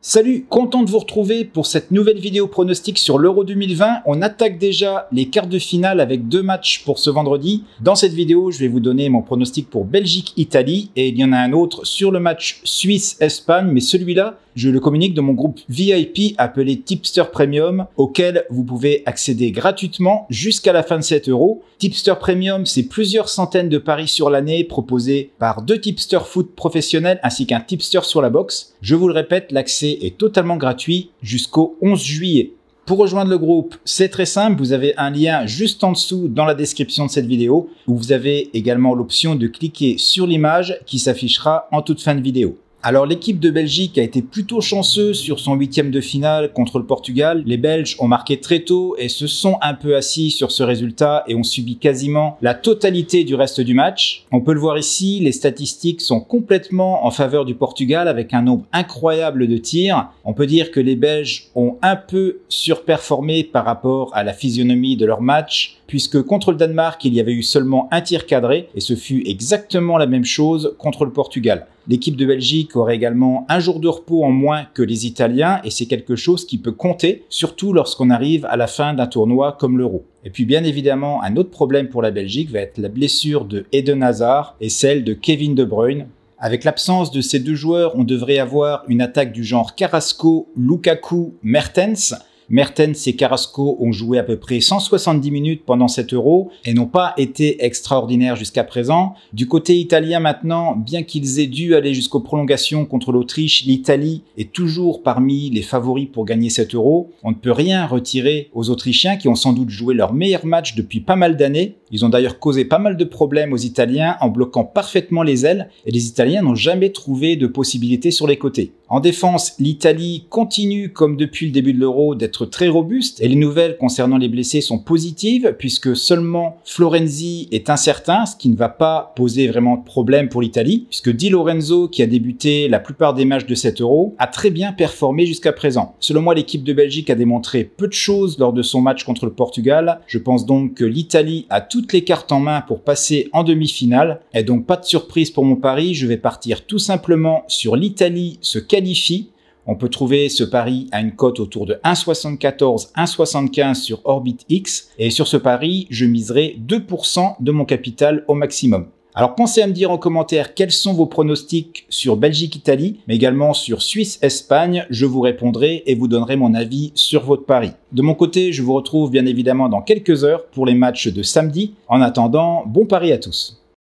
Salut, content de vous retrouver pour cette nouvelle vidéo pronostic sur l'Euro 2020. On attaque déjà les quarts de finale avec deux matchs pour ce vendredi. Dans cette vidéo, je vais vous donner mon pronostic pour Belgique-Italie et il y en a un autre sur le match Suisse-Espagne, mais celui-là, je le communique dans mon groupe VIP appelé Tipster Premium, auquel vous pouvez accéder gratuitement jusqu'à la fin de cet Euro. Tipster Premium, c'est plusieurs centaines de paris sur l'année proposés par deux tipsters foot professionnels ainsi qu'un tipster sur la boxe. Je vous le répète, l'accès est totalement gratuit jusqu'au 11 juillet. Pour rejoindre le groupe, c'est très simple, vous avez un lien juste en dessous dans la description de cette vidéo où vous avez également l'option de cliquer sur l'image qui s'affichera en toute fin de vidéo. Alors l'équipe de Belgique a été plutôt chanceuse sur son huitième de finale contre le Portugal. Les Belges ont marqué très tôt et se sont un peu assis sur ce résultat et ont subi quasiment la totalité du reste du match. On peut le voir ici, les statistiques sont complètement en faveur du Portugal avec un nombre incroyable de tirs. On peut dire que les Belges ont un peu surperformé par rapport à la physionomie de leur match, puisque contre le Danemark, il y avait eu seulement un tir cadré et ce fut exactement la même chose contre le Portugal. L'équipe de Belgique aurait également un jour de repos en moins que les Italiens et c'est quelque chose qui peut compter, surtout lorsqu'on arrive à la fin d'un tournoi comme l'Euro. Et puis bien évidemment, un autre problème pour la Belgique va être la blessure de Eden Hazard et celle de Kevin De Bruyne. Avec l'absence de ces deux joueurs, on devrait avoir une attaque du genre Carrasco, Lukaku, Mertens. Mertens et Carrasco ont joué à peu près 170 minutes pendant cet Euro et n'ont pas été extraordinaires jusqu'à présent. Du côté italien maintenant, bien qu'ils aient dû aller jusqu'aux prolongations contre l'Autriche, l'Italie est toujours parmi les favoris pour gagner cet Euro. On ne peut rien retirer aux Autrichiens qui ont sans doute joué leur meilleur match depuis pas mal d'années. Ils ont d'ailleurs causé pas mal de problèmes aux Italiens en bloquant parfaitement les ailes et les Italiens n'ont jamais trouvé de possibilités sur les côtés. En défense, l'Italie continue comme depuis le début de l'Euro d'être très robuste et les nouvelles concernant les blessés sont positives puisque seulement Florenzi est incertain, ce qui ne va pas poser vraiment de problème pour l'Italie puisque Di Lorenzo, qui a débuté la plupart des matchs de cet Euro, a très bien performé jusqu'à présent. Selon moi, l'équipe de Belgique a démontré peu de choses lors de son match contre le Portugal. Je pense donc que l'Italie a toutes les cartes en main pour passer en demi-finale et donc pas de surprise pour mon pari, je vais partir tout simplement sur l'Italie se qualifie. On peut trouver ce pari à une cote autour de 1,74, 1,75 sur OrbitX. Et sur ce pari, je miserai 2% de mon capital au maximum. Alors pensez à me dire en commentaire quels sont vos pronostics sur Belgique-Italie, mais également sur Suisse-Espagne. Je vous répondrai et vous donnerai mon avis sur votre pari. De mon côté, je vous retrouve bien évidemment dans quelques heures pour les matchs de samedi. En attendant, bon pari à tous.